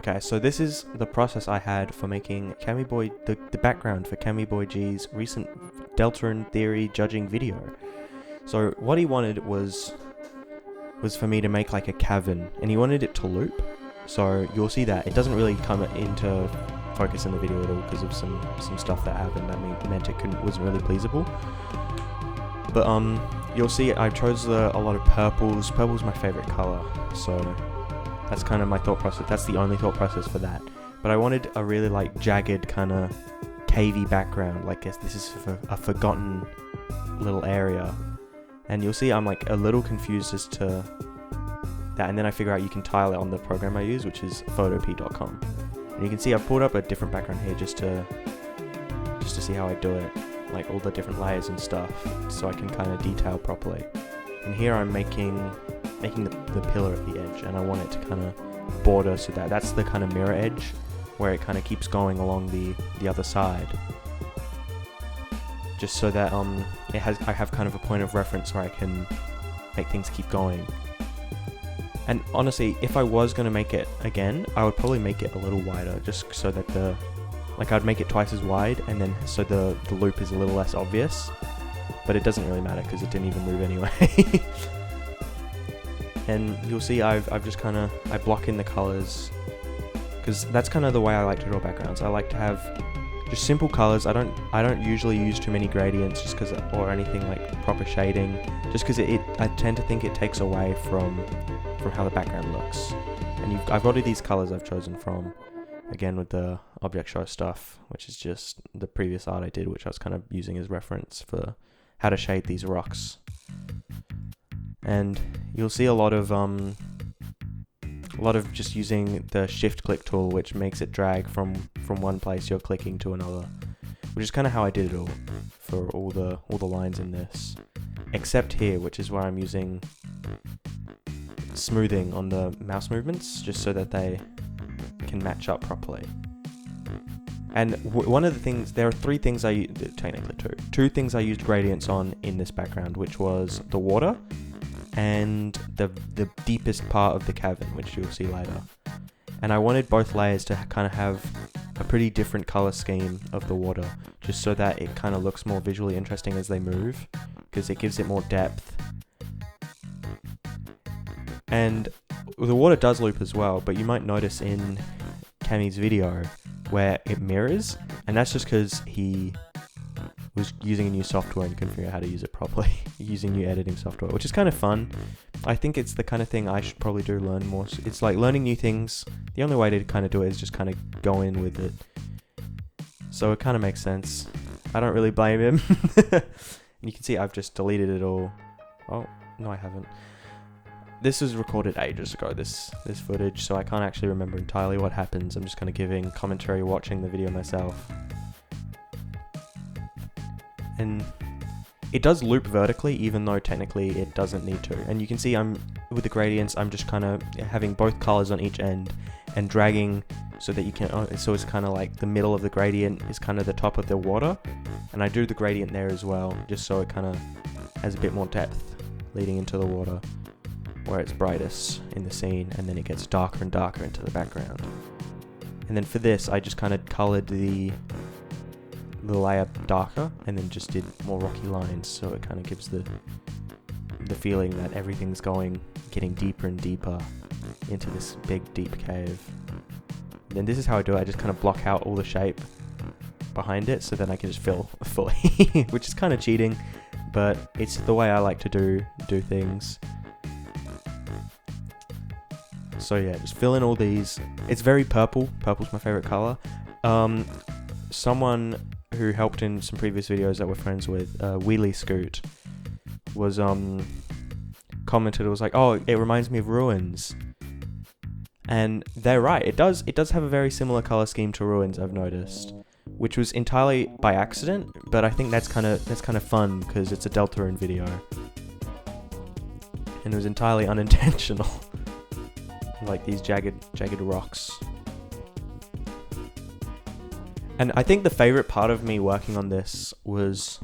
Okay, so this is the process I had for making the background for Cammy Boy G's recent Deltarune theory judging video. So what he wanted was for me to make like a cavern, and he wanted it to loop. So you'll see that it doesn't really come into focus in the video at all because of some stuff that happened that meant it wasn't really pleasable. But you'll see I chose a lot of purples. Purple's my favorite color, so that's kind of my thought process. That's the only thought process for that. But I wanted a really like jagged kind of cavey background, like this is a forgotten little area. And you'll see I'm like a little confused as to that, and then I figure out you can tile it on the program I use, which is photop.com. And you can see I pulled up a different background here just to see how I do it, like all the different layers and stuff, so I can kind of detail properly. And here I'm making the pillar at the edge, and I want it to kind of border so that's the kind of mirror edge where it kind of keeps going along the other side, just so that I have kind of a point of reference where I can make things keep going. And honestly, if I was going to make it again, I would probably make it a little wider, just so that I'd make it twice as wide, and then so the loop is a little less obvious. But it doesn't really matter because it didn't even move anyway. And you'll see I've just kind of, I block in the colors, because that's kind of the way I like to draw backgrounds. I like to have just simple colors. I don't usually use too many gradients just because, or anything like proper shading, just because I tend to think it takes away from how the background looks. And I've got all these colors I've chosen from, again with the object show stuff, which is just the previous art I did, which I was kind of using as reference for how to shade these rocks. And you'll see a lot of just using the shift click tool, which makes it drag from one place you're clicking to another, which is kind of how I did it all for all the lines in this, except here, which is where I'm using smoothing on the mouse movements just so that they can match up properly. And one of the things, there are three things technically two things I used gradients on in this background, which was the water and the deepest part of the cavern, which you'll see later. And I wanted both layers to kind of have a pretty different color scheme of the water, just so that it kind of looks more visually interesting as they move, because it gives it more depth. And the water does loop as well, but you might notice in Cammy's video where it mirrors, and that's just because he was using a new software and couldn't figure out how to use it properly, using new editing software, which is kind of fun. I think it's the kind of thing I should probably learn more. It's like learning new things. The only way to kind of do it is just kind of go in with it. So it kind of makes sense. I don't really blame him. And you can see I've just deleted it all. Oh, no I haven't. This was recorded ages ago, this footage, so I can't actually remember entirely what happens. I'm just kind of giving commentary watching the video myself. And it does loop vertically, even though technically it doesn't need to. And you can see with the gradients, I'm just kind of having both colors on each end and dragging so that you can, so it's kind of like the middle of the gradient is kind of the top of the water. And I do the gradient there as well, just so it kind of has a bit more depth leading into the water, where it's brightest in the scene, and then it gets darker and darker into the background. And then for this, I just kind of colored the layer darker, and then just did more rocky lines, so it kind of gives the feeling that everything's getting deeper and deeper into this big deep cave. And then this is how I do it. I just kind of block out all the shape behind it, so then I can just fill fully, which is kind of cheating, but it's the way I like to do things. So yeah, just fill in all these. It's very purple. Purple's my favorite color. Someone who helped in some previous videos that we're friends with, Wheelie Scoot, was commented. It was like, oh, it reminds me of Ruins, and they're right. It does have a very similar color scheme to Ruins, I've noticed, which was entirely by accident. But I think that's kind of fun because it's a Deltarune video, and it was entirely unintentional. Like these jagged rocks. And I think the favorite part of me working on this was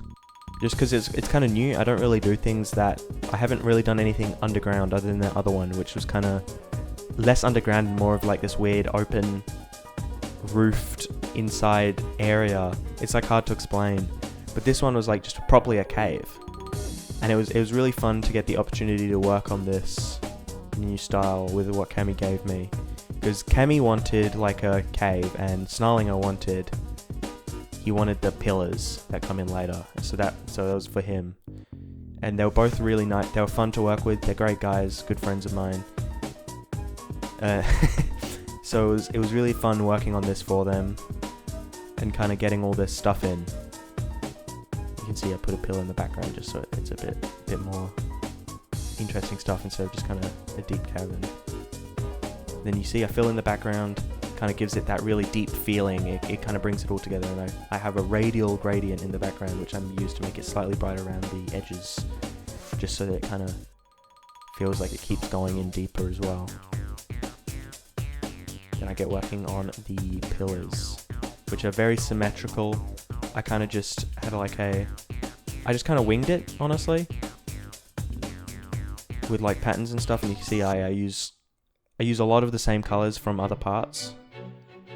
just because it's kind of new. I don't really do things that, I haven't really done anything underground other than that other one, which was kind of less underground and more of like this weird open roofed inside area. It's like hard to explain, but this one was like just properly a cave, and it was really fun to get the opportunity to work on this new style with what Cammy gave me, because Cammy wanted like a cave and Snarlinger wanted the pillars that come in later, so that was for him. And they were both really nice. They were fun to work with. They're great guys, good friends of mine. So it was really fun working on this for them and kind of getting all this stuff in. You can see I put a pillar in the background just so it's a bit more interesting stuff instead of just kind of a deep cavern. Then you see I fill in the background, kind of gives it that really deep feeling. It kind of brings it all together, and I have a radial gradient in the background which I'm used to make it slightly brighter around the edges, just so that it kind of feels like it keeps going in deeper as well. Then I get working on the pillars, which are very symmetrical. I kind of just had I just kind of winged it, honestly, with like patterns and stuff. And you can see I use a lot of the same colors from other parts,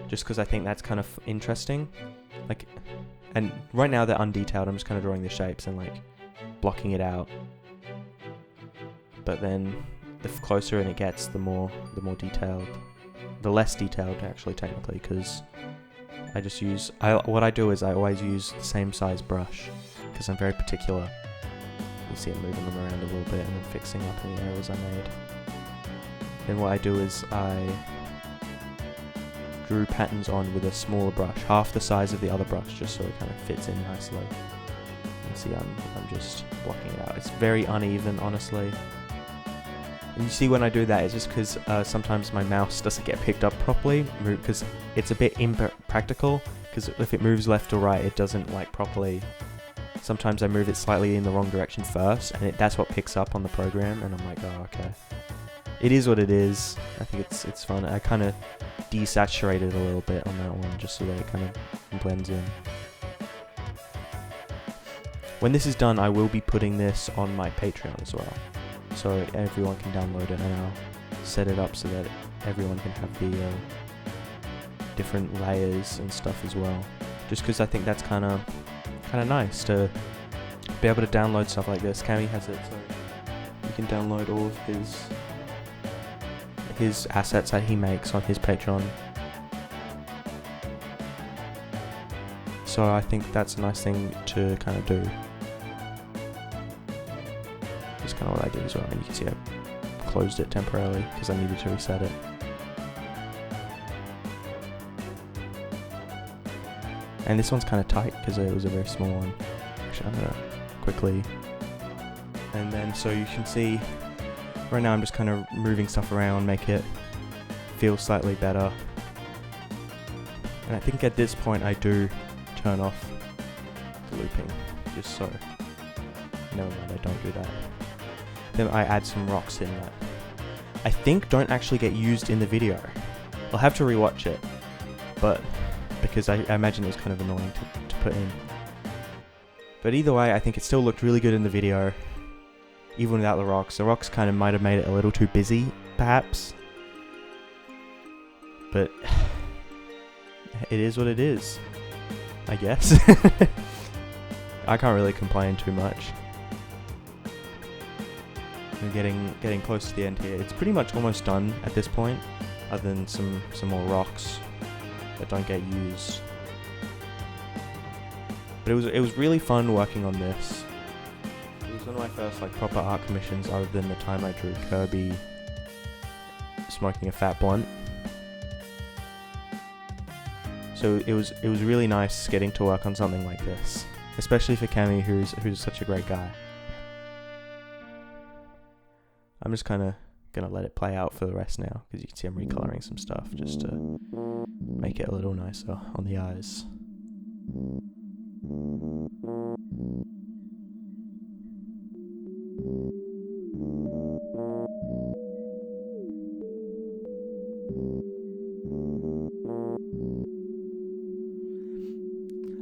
just because I think that's kind of interesting. Like, and right now they're undetailed. I'm just kind of drawing the shapes and like blocking it out. But then the closer in it gets, the more detailed. The less detailed, actually, technically, because I just use... what I do is I always use the same size brush, because I'm very particular. You see I'm moving them around a little bit and then fixing up any errors I made. Then what I do is I drew patterns on with a smaller brush, half the size of the other brush, just so it kind of fits in nicely. You can see I'm just blocking it out. It's very uneven, honestly. And you see when I do that, it's just because sometimes my mouse doesn't get picked up properly, because it's a bit impractical, because if it moves left or right, it doesn't like properly. Sometimes I move it slightly in the wrong direction first, and that's what picks up on the program, and I'm like, oh, okay. It is what it is. I think it's fun. I kind of desaturated a little bit on that one, just so that it kind of blends in. When this is done, I will be putting this on my Patreon as well, so everyone can download it, and I'll set it up so that everyone can have the different layers and stuff as well. Just because I think that's kind of nice to be able to download stuff like this. Cammy has it, so you can download all of his assets that he makes on his Patreon. So I think that's a nice thing to kind of do. That's kind of what I did as well, and you can see I closed it temporarily because I needed to reset it. And this one's kind of tight because it was a very small one. Actually, I'm gonna quickly. And then so you can see right now I'm just kind of moving stuff around, make it feel slightly better. And I think at this point I do turn off the looping, just so. No, I don't do that. Then I add some rocks in that I think don't actually get used in the video. I'll have to rewatch it, but because I imagine it was kind of annoying to put in. But either way, I think it still looked really good in the video, even without the rocks. The rocks kind of might have made it a little too busy, perhaps. But it is what it is, I guess. I can't really complain too much. We're getting close to the end here. It's pretty much almost done at this point, other than some more rocks that don't get used. But it was really fun working on this. It was one of my first like proper art commissions, other than the time I drew Kirby smoking a fat blunt. So it was really nice getting to work on something like this, especially for Cammy, who's such a great guy. I'm just kind of gonna let it play out for the rest now, because you can see I'm recoloring some stuff just to make it a little nicer on the eyes.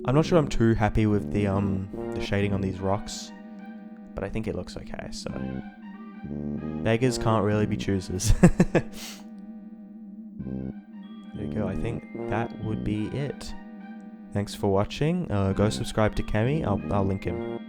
I'm not sure I'm too happy with the shading on these rocks, but I think it looks okay, so beggars can't really be choosers. go. I think that would be it. Thanks for watching. Go subscribe to Cammy. I'll link him.